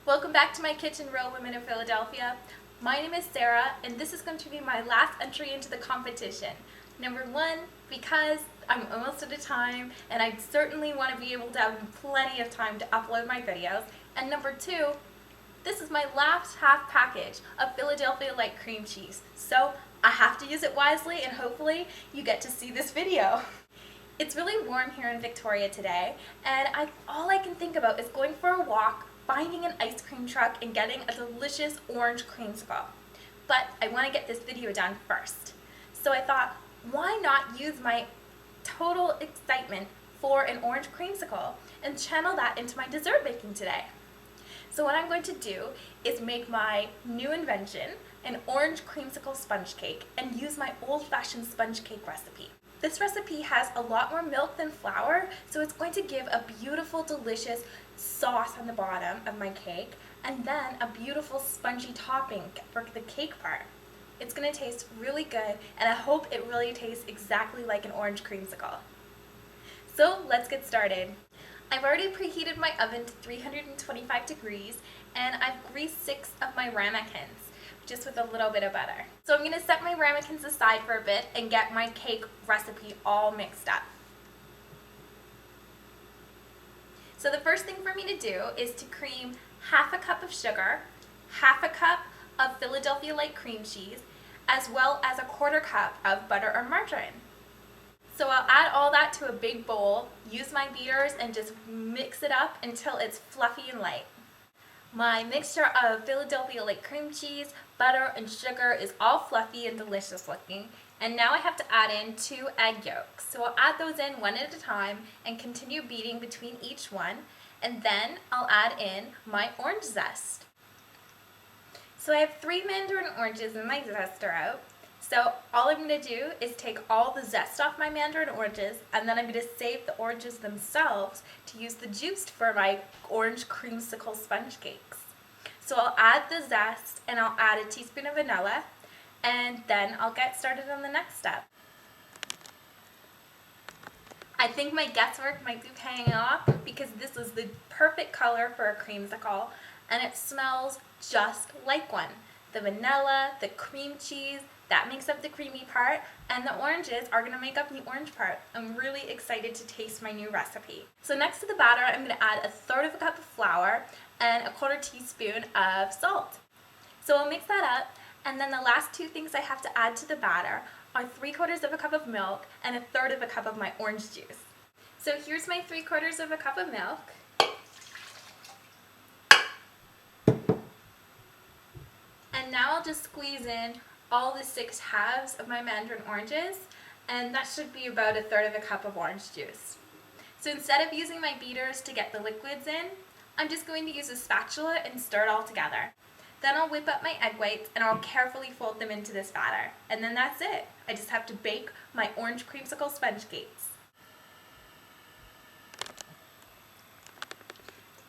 Welcome back to my kitchen, Real Women of Philadelphia. My name is Sarah, and this is going to be my last entry into the competition. Number one, because I'm almost out of time, and I certainly want to be able to have plenty of time to upload my videos. And number two, this is my last half package of Philadelphia light cream cheese. So I have to use it wisely, and hopefully you get to see this video. It's really warm here in Victoria today, and all I can think about is going for a walk, finding an ice cream truck, and getting a delicious orange creamsicle. But I want to get this video done first. So I thought, why not use my total excitement for an orange creamsicle and channel that into my dessert making today? So what I'm going to do is make my new invention, an orange creamsicle sponge cake, and use my old-fashioned sponge cake recipe. This recipe has a lot more milk than flour, so it's going to give a beautiful, delicious sauce on the bottom of my cake, and then a beautiful spongy topping for the cake part. It's going to taste really good, and I hope it really tastes exactly like an orange creamsicle. So let's get started. I've already preheated my oven to 325 degrees, and I've greased 6 of my ramekins, just with a little bit of butter. So I'm going to set my ramekins aside for a bit and get my cake recipe all mixed up. So the first thing for me to do is to cream half a cup of sugar, half a cup of Philadelphia light cream cheese, as well as a quarter cup of butter or margarine. So I'll add all that to a big bowl, use my beaters, and just mix it up until it's fluffy and light. My mixture of Philadelphia light cream cheese, butter, and sugar is all fluffy and delicious looking. And now I have to add in 2 egg yolks. So I'll add those in one at a time and continue beating between each one. And then I'll add in my orange zest. So I have 3 mandarin oranges in my zester out. So all I'm going to do is take all the zest off my mandarin oranges, and then I'm going to save the oranges themselves to use the juice for my orange creamsicle sponge cakes. So I'll add the zest, and I'll add a teaspoon of vanilla, and then I'll get started on the next step. I think my guesswork might be paying off because this is the perfect color for a creamsicle, and it smells just like one. The vanilla, the cream cheese, that makes up the creamy part, and the oranges are going to make up the orange part. I'm really excited to taste my new recipe. So next to the batter, I'm going to add 1/3 of a cup of flour and a 1/4 teaspoon of salt. So I'll mix that up, and then the last 2 things I have to add to the batter are 3/4 of a cup of milk and 1/3 of a cup of my orange juice. So here's my 3/4 of a cup of milk. And now I'll just squeeze in all the 6 halves of my mandarin oranges, and that should be about 1/3 of a cup of orange juice. So instead of using my beaters to get the liquids in, I'm just going to use a spatula and stir it all together. Then I'll whip up my egg whites and I'll carefully fold them into this batter. And then that's it. I just have to bake my orange creamsicle sponge cakes.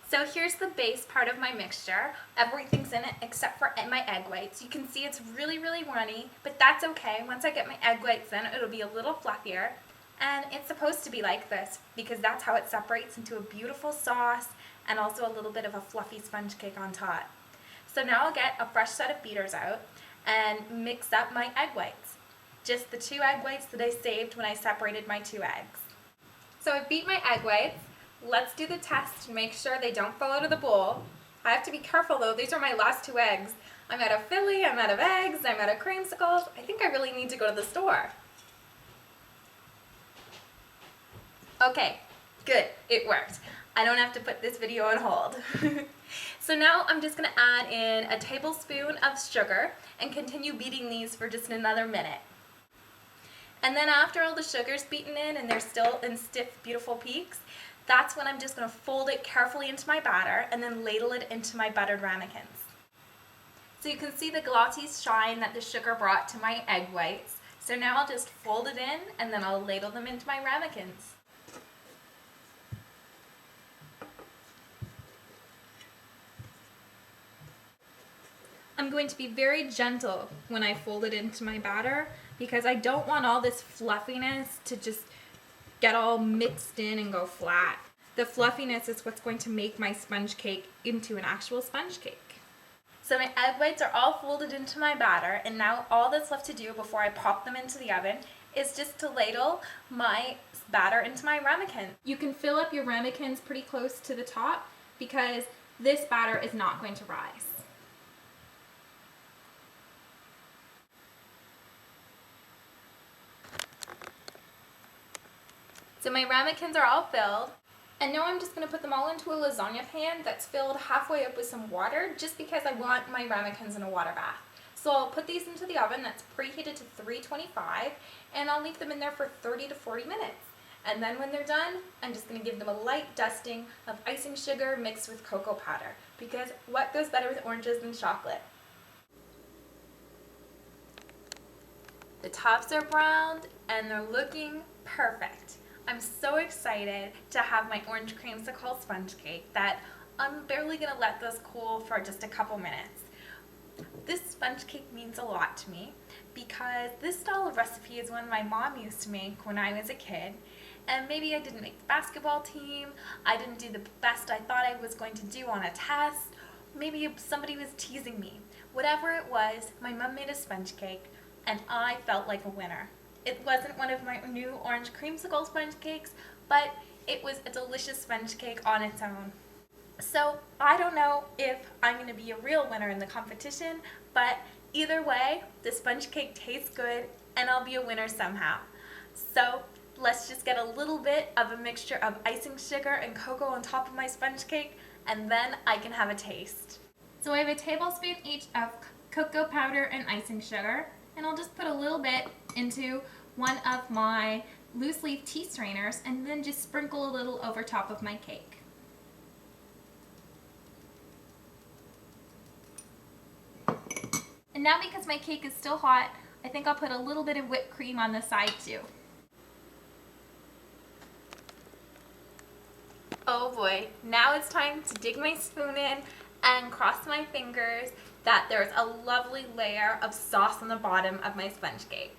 So here's the base part of my mixture. Everything's in it except for my egg whites. You can see it's really, really runny, but that's okay. Once I get my egg whites in, it'll be a little fluffier. And it's supposed to be like this because that's how it separates into a beautiful sauce and also a little bit of a fluffy sponge cake on top. So now I'll get a fresh set of beaters out and mix up my egg whites. Just the 2 egg whites that I saved when I separated my 2 eggs. So I beat my egg whites. Let's do the test to make sure they don't fall out of the bowl. I have to be careful though, these are my last 2 eggs. I'm out of Philly, I'm out of eggs, I'm out of creamsicles. I think I really need to go to the store. Okay, good, it worked. I don't have to put this video on hold. So now I'm just going to add in a tablespoon of sugar and continue beating these for just another minute. And then after all the sugar's beaten in and they're still in stiff, beautiful peaks, that's when I'm just going to fold it carefully into my batter and then ladle it into my buttered ramekins. So you can see the glossy shine that the sugar brought to my egg whites. So now I'll just fold it in and then I'll ladle them into my ramekins. I'm going to be very gentle when I fold it into my batter because I don't want all this fluffiness to just get all mixed in and go flat. the fluffiness is what's going to make my sponge cake into an actual sponge cake. So my egg whites are all folded into my batter, and now all that's left to do before I pop them into the oven is just to ladle my batter into my ramekins. You can fill up your ramekins pretty close to the top because this batter is not going to rise. So my ramekins are all filled, and now I'm just going to put them all into a lasagna pan that's filled halfway up with some water just because I want my ramekins in a water bath. So I'll put these into the oven that's preheated to 325, and I'll leave them in there for 30 to 40 minutes. And then when they're done, I'm just going to give them a light dusting of icing sugar mixed with cocoa powder, because what goes better with oranges than chocolate? The tops are browned and they're looking perfect. I'm so excited to have my orange creamsicle sponge cake that I'm barely going to let this cool for just a couple minutes. This sponge cake means a lot to me because this style of recipe is one my mom used to make when I was a kid, and maybe I didn't make the basketball team, I didn't do the best I thought I was going to do on a test, maybe somebody was teasing me. Whatever it was, my mom made a sponge cake and I felt like a winner. It wasn't one of my new orange creamsicle sponge cakes, but it was a delicious sponge cake on its own. So I don't know if I'm going to be a real winner in the competition, but either way, the sponge cake tastes good and I'll be a winner somehow. So let's just get a little bit of a mixture of icing sugar and cocoa on top of my sponge cake, and then I can have a taste. So I have a tablespoon each of cocoa powder and icing sugar, and I'll just put a little bit into one of my loose leaf tea strainers and then just sprinkle a little over top of my cake. And now because my cake is still hot, I think I'll put a little bit of whipped cream on the side too. Oh boy, now it's time to dig my spoon in and cross my fingers that there's a lovely layer of sauce on the bottom of my sponge cake.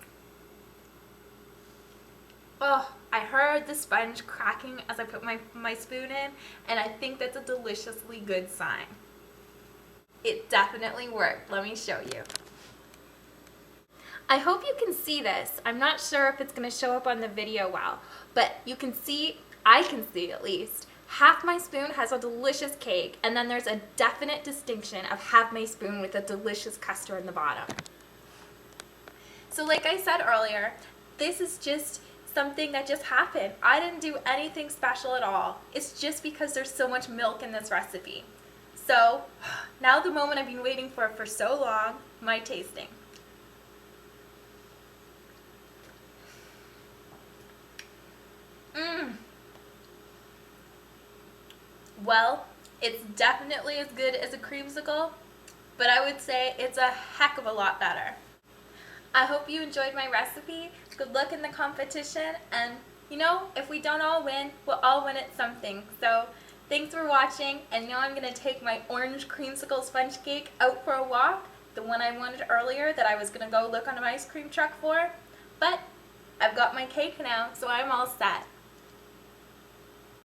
Oh, I heard the sponge cracking as I put my spoon in, and I think that's a deliciously good sign. It definitely worked. Let me show you. I hope you can see this. I'm not sure if it's going to show up on the video well, but you can see, I can see at least, half my spoon has a delicious cake, and then there's a definite distinction of half my spoon with a delicious custard in the bottom. So like I said earlier, this is just something that just happened. I didn't do anything special at all. It's just because there's so much milk in this recipe. So now the moment I've been waiting for so long, my tasting. Well, it's definitely as good as a creamsicle, but I would say it's a heck of a lot better. I hope you enjoyed my recipe. Good luck in the competition, and you know, if we don't all win, we'll all win at something. So thanks for watching, and now I'm going to take my orange creamsicle sponge cake out for a walk, the one I wanted earlier that I was going to go look on an ice cream truck for, but I've got my cake now, so I'm all set.